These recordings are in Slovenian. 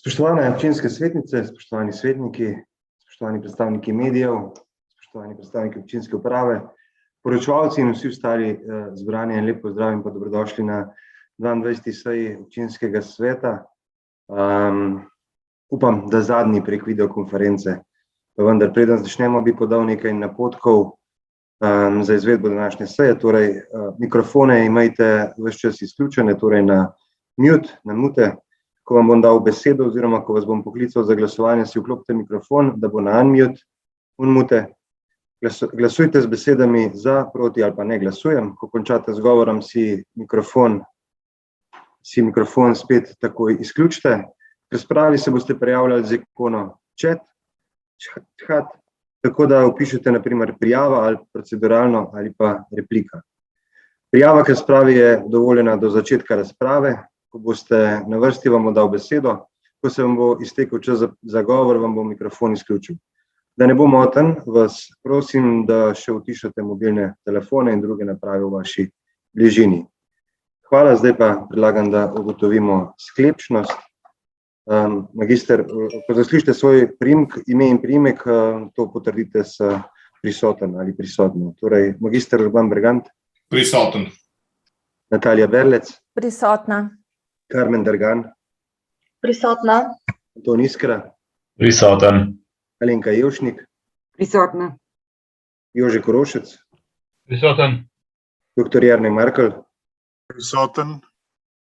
Spoštovane občinske svetnice, spoštovani svetniki, spoštovani predstavniki medijev, spoštovani predstavniki občinske uprave, poročevalci in vsi ostali zbrani, en lep pozdrav in pa dobrodošli na 22. seji občinskega sveta. Upam, da zadnji prek videokonference, pa vendar preden začnemo, bi podal nekaj napotkov za izvedbo današnje seje. Torej, mikrofone imejte ves čas izključene, torej na mute. Ko vam bom dal besedo oziroma ko vas bom poklical za glasovanje, si vklopite mikrofon, da bo na unmute. Glasujte z besedami za, proti ali pa ne glasujem. Ko končate z govorom, si mikrofon spet takoj izključite. K razpravi se boste prijavljali z ikono chat, tako da vpišete na primer prijava ali proceduralno ali pa replika. Prijava k razpravi je dovoljena do začetka razprave. Ko boste na vrsti, vam bom dal besedo, ko se vam bo iztekel čas za govor, vam bom mikrofon izključil. Da ne bo moten, vas prosim, da še utišate mobilne telefone in druge naprave v vaši bližini. Hvala, zdaj pa predlagam, da ugotovimo sklepčnost. Magister, ko zaslišite svoj ime in priimek, to potrdite s prisoten ali prisotno. Torej, magister Urban Bregant. Prisoten. Natalija Berlec. Prisotna. Karmen Dergan. Prisotna. Anton Iskra. Prisoten. Alenka Jevšnik. Prisotna. Jože Korošec. Prisoten. Dr. Jernej Markelj. Prisoten.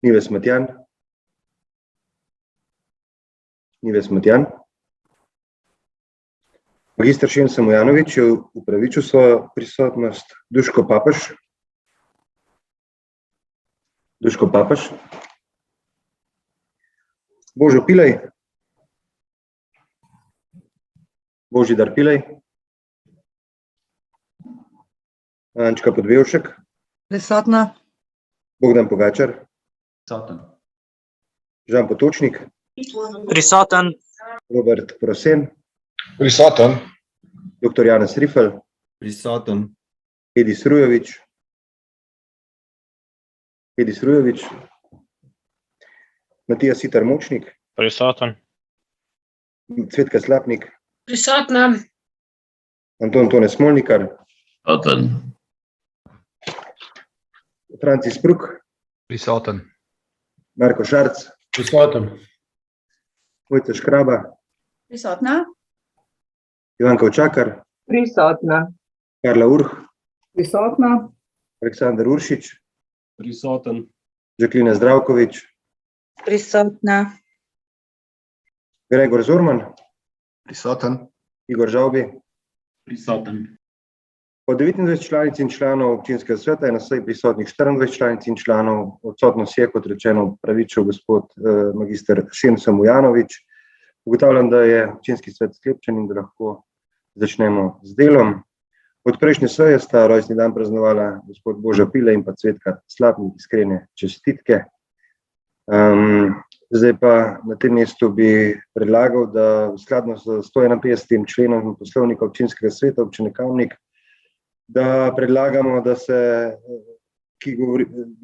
Nives Matjan. Magister Šen Samojanovič je upravičil svojo prisotnost. Duško Papež. Božo Pilej. Božidar Pilej. Ančka Podbevšek. Prisotna. Bogdan Pogačar. Prisoten. Žan Potočnik. Prisoten. Robert Prosen. Prisoten. Dr. Janez Rifel. Prisoten. Edi Srujovič. Matija Sitar Močnik. Prisoten. Cvetka Slapnik. Prisotna. Anton Tone Smolnikar. Prisoten. Francis Pruk. Prisoten. Marko Šarc. Prisoten. Mojca Škraba. Prisotna. Ivanka Očakar. Prisotna. Karla Urh. Prisotna. Aleksandar Uršič. Prisoten. Žaklina Zdravkovič. Prisotna. Gregor Zorman. Prisoten. Igor Žavbi. Prisoten. Od 29 članic in članov občinskega sveta je na seji prisotnih 24 članic in članov. Odsotnost je, kot rečeno, opravičil gospod magister Šen Samojanovič. Ugotavljam, da je občinski svet sklepčen in da lahko začnemo z delom. Od prejšnje seje sta rojstni dan praznovala gospod Božo Pilej in pa Cvetka Slapnik, iskrene čestitke. Zdaj pa na tem mestu bi predlagal, da skladno s 151. členom poslovnika občinskega sveta občine Kamnik, da predlagamo, da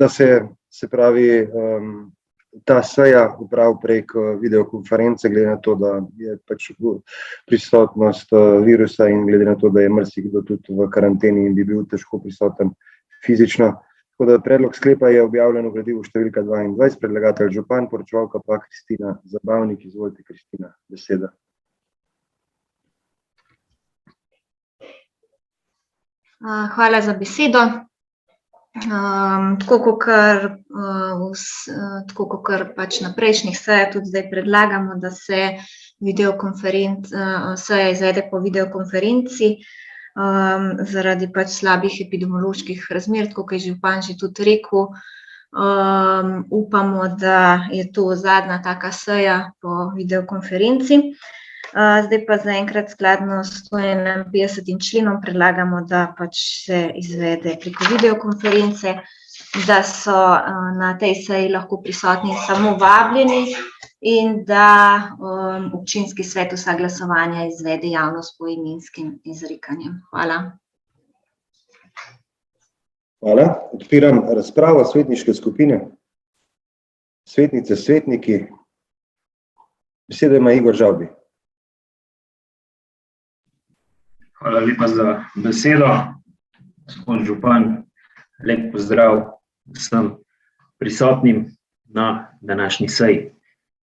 se pravi ta seja opravi prek videokonference, glede na to, da je pač prisotnost virusa in glede na to, da je marsikdo tudi v karanteni in bi bil težko prisoten fizično. Tako da predlog sklepa je objavljen v gradivu številka 22, predlagatelj župan, poročevalka pa Kristina Zabavnik. Izvolite, Kristina, beseda. Hvala za besedo. Tako kakor pač na prejšnjih sejah tudi zdaj predlagamo, da se seja izvede po videokonferenci, zaradi pač slabih epidemioloških razmer, tako kot je župan že tudi rekel. Upamo, da je to zadnja taka seja po videokonferenci. Zdaj pa zaenkrat skladno s 151. členom predlagamo, da pač se izvede preko videokonference, da so na tej seji lahko prisotni samo vabljeni in da občinski svet vsa glasovanja izvede javno s poimenskim izrekanjem. Hvala. Hvala. Odpiram razpravo svetniške skupine. Svetnice, svetniki. Besedo ima Igor Žavbi. Hvala lepa za besedo. Gospod župan, lep pozdrav vsem prisotnim na današnji seji.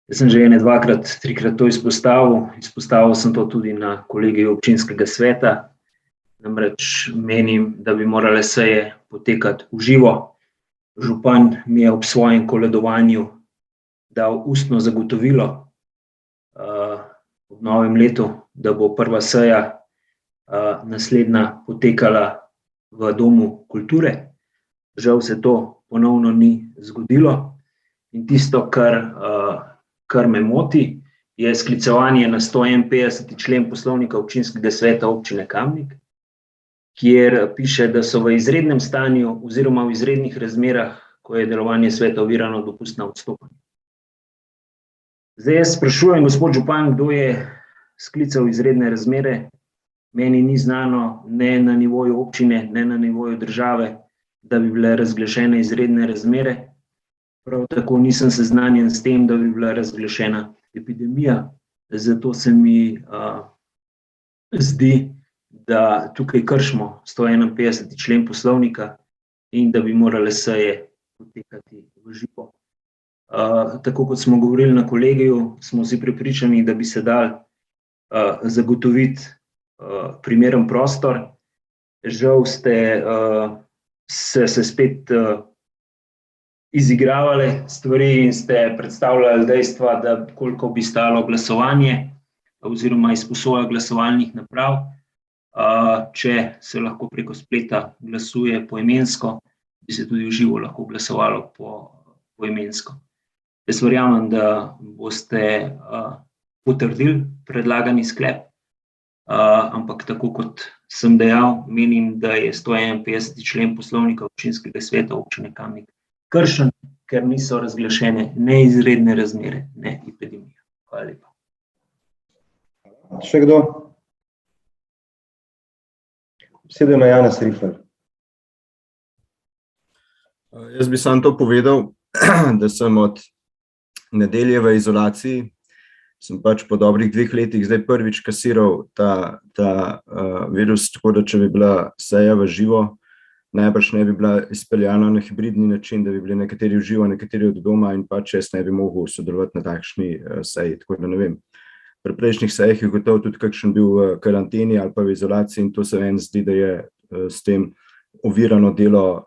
Jaz sem že dvakrat, trikrat to izpostavil sem to tudi na kolegiju občinskega sveta. Namreč menim, da bi morale seje potekati v živo. Župan mi je ob svojem koledovanju dal ustno zagotovilo ob novem letu, da bo prva seja naslednja potekala v Domu kulture. Žal se to ponovno ni zgodilo in tisto, kar me moti, je sklicevanje na 151. člen Poslovnika občinskega sveta občine Kamnik, kjer piše, da so v izrednem stanju oziroma v izrednih razmerah, ko je delovanje sveta ovirano, dopustna odstopanja. Zdaj jaz sprašujem, gospod župan, kdo je sklical izredne razmere. Meni ni znano, ne na nivoju občine, ne na nivoju države, da bi bile razglašene izredne razmere. Prav tako nisem seznanjen s tem, da bi bila razglašena epidemija. Zato se mi zdi, da tukaj kršimo 151. člen Poslovnika in da bi morale seje potekati v živo. Tako kot smo govorili na kolegiju, smo vsi prepričani, da bi se dal zagotoviti primeren prostor. Žal ste se spet izigravali stvari in ste predstavljali dejstva, da koliko bi stalo glasovanje oziroma izposoja glasovalnih naprav, če se lahko preko spleta glasuje poimensko, bi se tudi v živo lahko glasovalo poimensko. Jaz verjamem, da boste potrdili predlagani sklep, ampak tako kot sem dejal, menim, da je 151. člen Poslovnika občinskega sveta občine Kamnik kršen, ker niso razglašene ne izredne razmere, ne epidemija. Hvala lepa. Še kdo? Besedo ima Janez Rifel. Jaz bi samo to povedal, da sem od nedelje v izolaciji, sem pač po dobrih 2 letih zdaj prvič kasiral ta virus, tako da če bi bila seja v živo, najbrž ne bi bila izpeljana na hibridni način, da bi bili nekateri v živo, nekateri od doma in pač jaz ne bi mogel sodelovati na takšni seji, tako da ne vem. Pri prejšnjih sejah je gotovo tudi kakšen bil v karanteni ali pa v izolaciji in to se meni zdi, da je s tem ovirano delo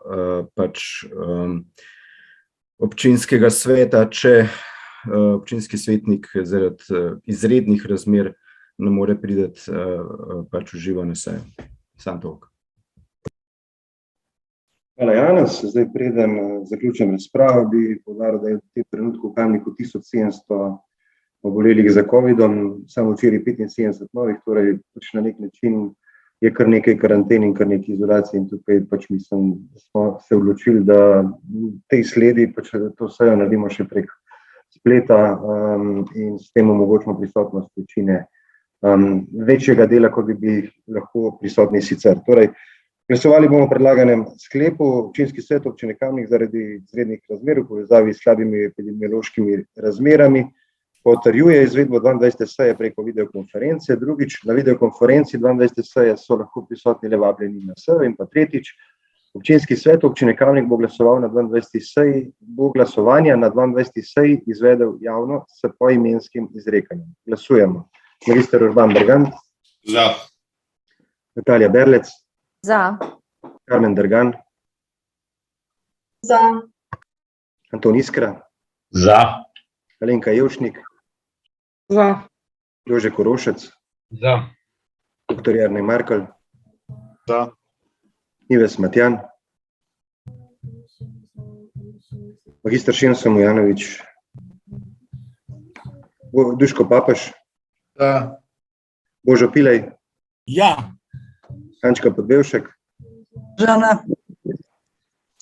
pač občinskega sveta, če občinski svetnik zaradi izrednih razmer ne more priti pač v živo na sejo. Samo toliko. Hvala, Janez. Zdaj preden zaključim razpravo, bi poudaril, da je v tem trenutku v Kamniku 1700 obolelih za covidom, samo včeraj 75 novih, torej pač na nek način je kar nekaj karanten in kar nekaj izolacije in tukaj pač mislim, da smo se odločili, da tej sledi pač to sejo naredimo še prek spleta in s tem omogočimo prisotnost večine večjega dela, kot bi lahko prisotni sicer. Torej, glasovali bomo o predlaganem sklepu. Občinski svet občine Kamnik zaradi izrednih razmer v povezavi s slabimi epidemiološkimi razmerami potrjuje izvedbo 22. seje preko videokonference. Drugič, na videokonferenci 22. seje so lahko prisotni le vabljeni na sejo. In pa tretjič, občinski svet občine Kamnik bo glasoval na 22. seji, bo glasovanja na 22. seji izvedel javno s poimenskim izrekanjem. Glasujemo. Magister Urban Bergant. Za. Natalija Berlec. Za. Karmen Dergan. Za. Anton Iskra. Za. Alenka Jevšnik. Za. Jože Korošec. Za. Dr. Jernej Markelj. Za. Ives Matjan. Magister Šemso Mujanović. Duško Papež. Za. Božo Pilej. Ja. Ančka Podbevšek. Žana.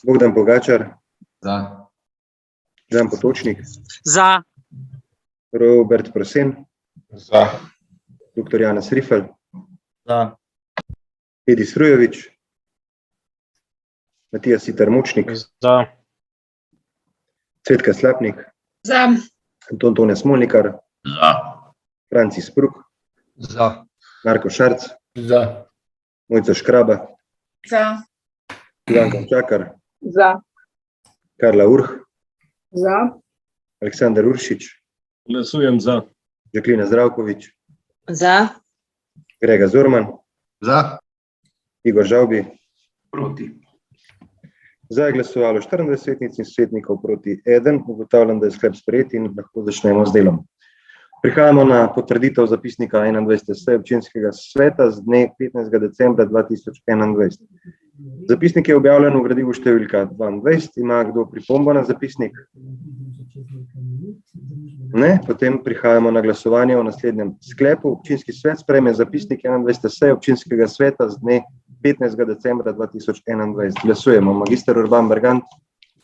Bogdan Pogačar. Za. Žan Potočnik. Za. Robert Prosen. Za. Dr. Janez Rifel. Za. Edi Strujović. Matija Siter Mučnik. Za. Cvetka Slapnik. Za. Anton Tone Smolnikar. Za. Franci Spruh, Za. Marko Šarc, Za. Mojca Škraba, Za. Ivanka Čakar, Za. Karla Urh, Za. Aleksander Uršič, Glasujem za. Žaklina Zdravkovič, Za. Grega Zorman, Za. Igor Žavbi. Proti. Za je glasovalo 24 svetnic in svetnikov proti 1. Ugotavljam, da je sklep sprejet in lahko začnemo z delom. Prihajamo na potrditev zapisnika 21. seje občinskega sveta z dne 15. decembra 2021. Zapisnik je objavljen v gradivu številka 22. Ima kdo pripombo na zapisnik? Ne, potem prihajamo na glasovanje o naslednjem sklepu. Občinski svet sprejme zapisnik 21. seje občinskega sveta z dne 15. decembra 2021. Glasujemo. Magister Urban Bergant,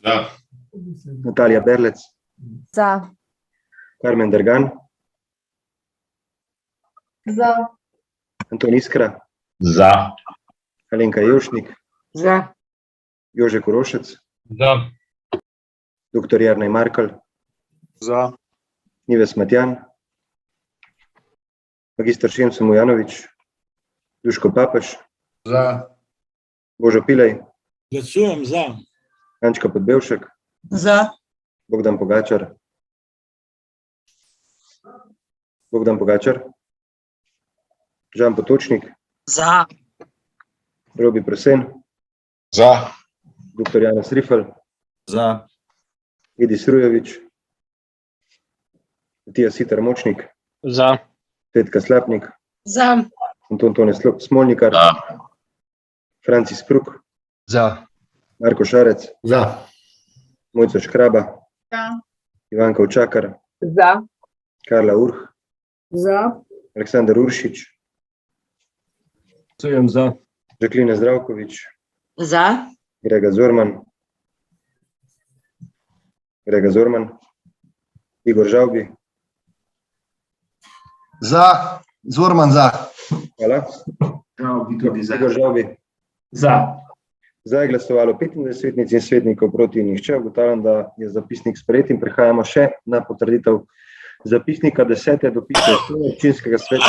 Za. Natalija Berlec, Za. Karmen Dergan, Za. Anton Iskra, Za. Alenka Jevšnik, Za. Jože Korošec, Za. dr. Jernej Markelj, Za. Nives Matjan, magister Šemso Mujanovič, Duško Papež, Za. Božo Pilej, Glasujem za. Ančka Podbevšek, Za. Bogdan Pogačar, Žan Potočnik, Za. Robi Presen, Za. dr. Janez Rifel, Za. Edi Srujevič, Matija Siter Močnik, Za. Tetka Slapnik, Za. Anton Tone Smolnikar, Za. Franci Spruh, Za. Marko Šarec, Za. Mojca Škraba, Za. Ivanka Čakar, Za. Karla Urh, Za. Aleksander Uršič, Glasujem za. Žaklina Zdravkovič, Za. Grega Zorman, Igor Žavbi. Za. Zorman za. Hvala. Žavbi tudi za. Igor Žavbi. Za. Za je glasovalo 25 svetnic in svetnikov proti nihče. Ugotavljam, da je zapisnik sprejet in prehajamo še na potrditev zapisnika 10. dopisne seje občinskega sveta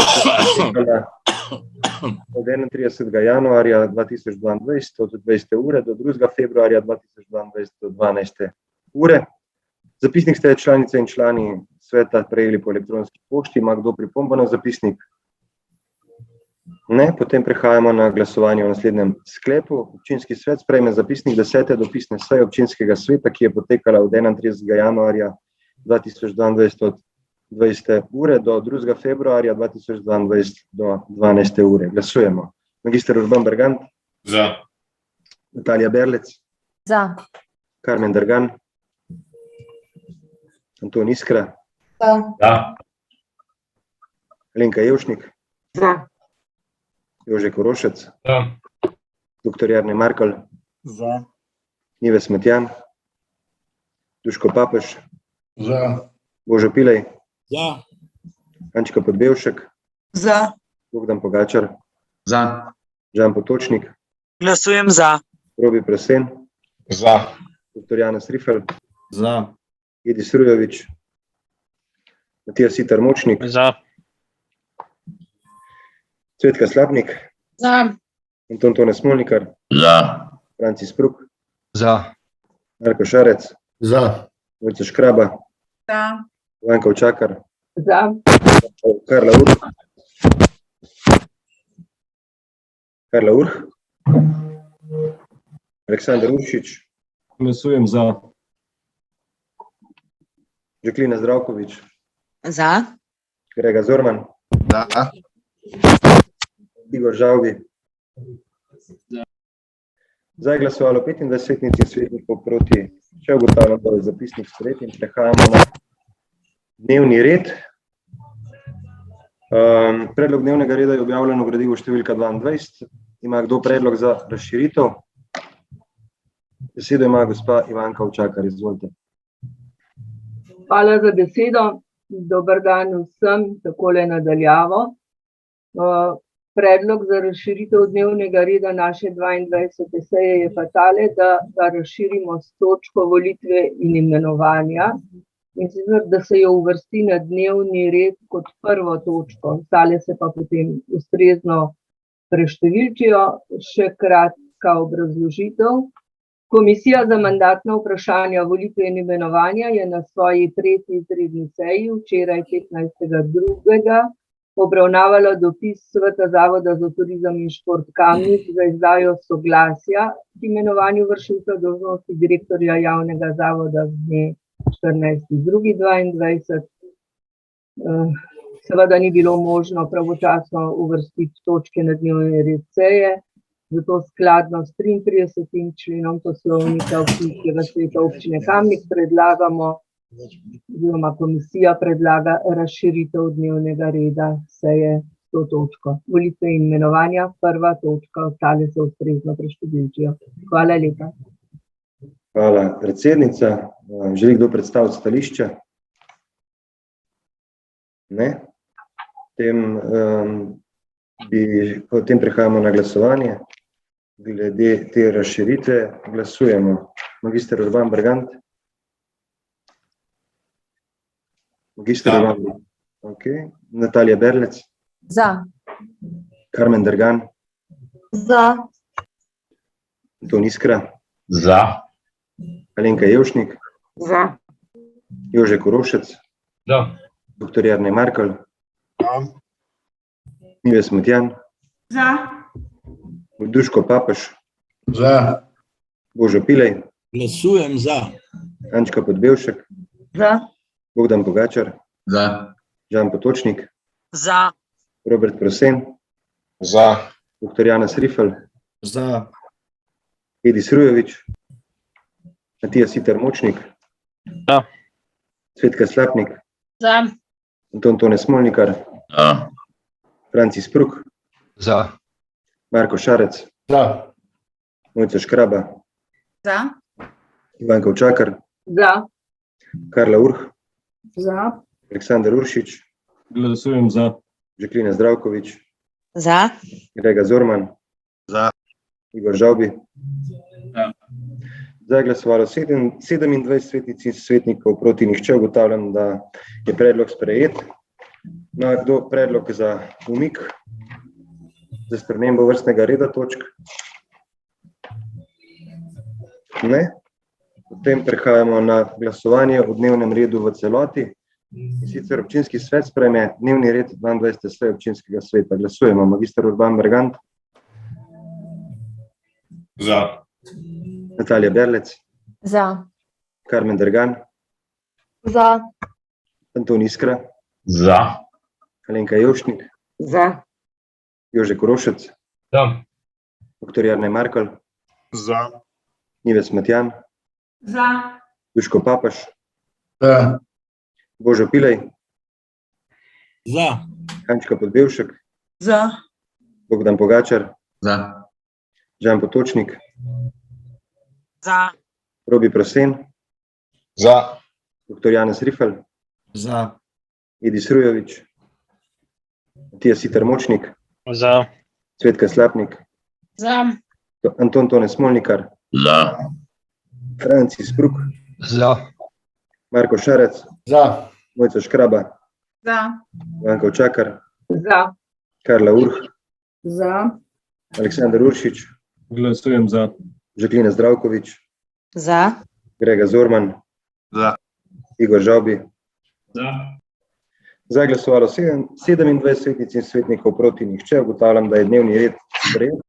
od 31. januarja 2022 od 20. ure do 2. februarja 2022 do 12. ure. Zapisnik ste članice in člani sveta prejeli po elektronski pošti. Ima kdo pripombo na zapisnik? Ne, potem prehajamo na glasovanje o naslednjem sklepu. Občinski svet sprejme zapisnik 10. dopisne seje občinskega sveta, ki je potekala od 31. januarja 2022 od 20. ure do 2. februarja 2022 do 12. ure. Glasujemo. Magister Urban Bergant, Za. Natalija Berlec, Za. Karmen Dergan, Anton Iskra, Za. Alenka Jevšnik, Za. Jože Korošec, Za. dr. Jernej Markelj, Za. Nives Matjan, Duško Papež, Za. Božo Pilej, Za. Ančka Podbevšek, Za. Bogdan Pogačar, Za. Žan Potočnik, Glasujem za. Robi Presen, Za. dr. Janez Rifel, Za. Edi Srujevič, Matija Siter Močnik, Za. Tetka Slapnik, Za. Anton Tone Smolnikar, Za. Franci Spruh, Za. Marko Šarec, Za. Mojca Škraba, Za. Ivanka Čakar, Za. Karla Urh, Aleksander Uršič, Glasujem za. Žaklina Zdravkovič, Za. Grega Zorman, Za. Igor Žavbi. Za je glasovalo 25 svetnic in svetnikov proti. Če ugotavljam, da je zapisnik sprejet in prehajamo na dnevni red. Predlog dnevnega reda je objavljen v gradivu številka 22. Ima kdo predlog za razširitev? Besedo ima gospa Ivanka Čakar, izvolite. Hvala za besedo. Dober dan vsem, takole nadaljavo. Predlog za razširitev dnevnega reda naše 22. seje je pa tale, da razširimo s točko volitve in imenovanja in sicer, da se jo uvrsti na dnevni red kot prvo točko, ostale se pa potem ustrezno preštevilčijo. Še kratka obrazložitev. Komisija za mandatna vprašanja, volitve in imenovanja je na svoji 3. izredni seji včeraj 15.2. obravnavala dopis Sveta Zavoda za turizem in šport Kamnik za izdajo soglasja k imenovanju vršilca dolžnosti direktorja javnega zavoda z dne 14.2.2022. Seveda ni bilo možno pravočasno uvrstiti točke na dnevni red seje, zato skladno s 33. členom Poslovnika Občinskega sveta občine Kamnik predlagamo, oziroma komisija predlaga razširitev dnevnega reda seje s to točko. Volitve in imenovanja, prva točka, ostale se ustrezno preštevilčijo. Hvala lepa. Hvala, predsednica. Želi kdo predstaviti stališče? Ne? Potem prehajamo na glasovanje. Glede te razširitve glasujemo. Magister Urban Bergant. Magister Urban Bergant. Okay. Natalija Berlec. Za. Karmen Dergan. Za. Anton Iskra. Za. Alenka Jevšnik. Za. Jože Korošec. Za. Dr. Jernej Markelj. Nives Matjan. Za. Duško Papež. Za. Božo Pilej. Glasujem za. Ančka Podbevšek. Za. Bogdan Pogačar. Za. Žan Potočnik. Za. Robert Prosen. Za. Dr. Janez Rifel. Za. Edi Srujovič. Matija Siter Močnik. Za. Cvetka Slapnik. Za. Anton Tone Smolnikar. Za. Francis Pruk. Za. Marko Šarec. Za. Mojca Škraba. Za. Ivanka Učakar. Za. Karla Urh. Za. Aleksandar Uršič. Glasujem za. Žaklina Zdravkovič. Za. Grega Zorman. Za. Igor Žavbi. Za. Za je glasovalo 27 svetnic in svetnikov, proti nihče. Ugotavljam, da je predlog sprejet. No, kdo predlog za umik, za spremembo vrstnega reda točk? Ne? Potem prehajamo na glasovanje o dnevnem redu v celoti. In sicer občinski svet sprejme dnevni red 22. seje občinskega sveta. Glasujemo. Magister Urban Bergant. Za. Natalija Berlec. Za. Karmen Dergan. Za. Anton Iskra. Za. Alenka Jevšnik. Za. Jože Korošec. Za. Dr. Jernej Markelj. Za. Nives Matjan. Za. Duško Papež. Za. Božo Pilej. Za. Ančka Podbevšek. Za. Bogdan Pogačar. Za. Žan Potočnik. Za. Robi Prosen. Za. Dr. Janez Rifel. Za. Edi Srujovič. Matija Siter Močnik. Za. Cvetka Slapnik. Za. Anton Tone Smolnikar. Za. Francis Pruk. Za. Marko Šarec. Za. Mojca Škraba. Za. Ivanka Učakar. Za. Karla Urh. Za. Aleksandar Uršič. Glasujem za. Žaklina Zdravkovič. Za. Grega Zorman. Za. Igor Žavbi. Za. Za je glasovalo 27 svetnic in svetnikov, proti nihče. Ugotavljam, da je dnevni red sprejet.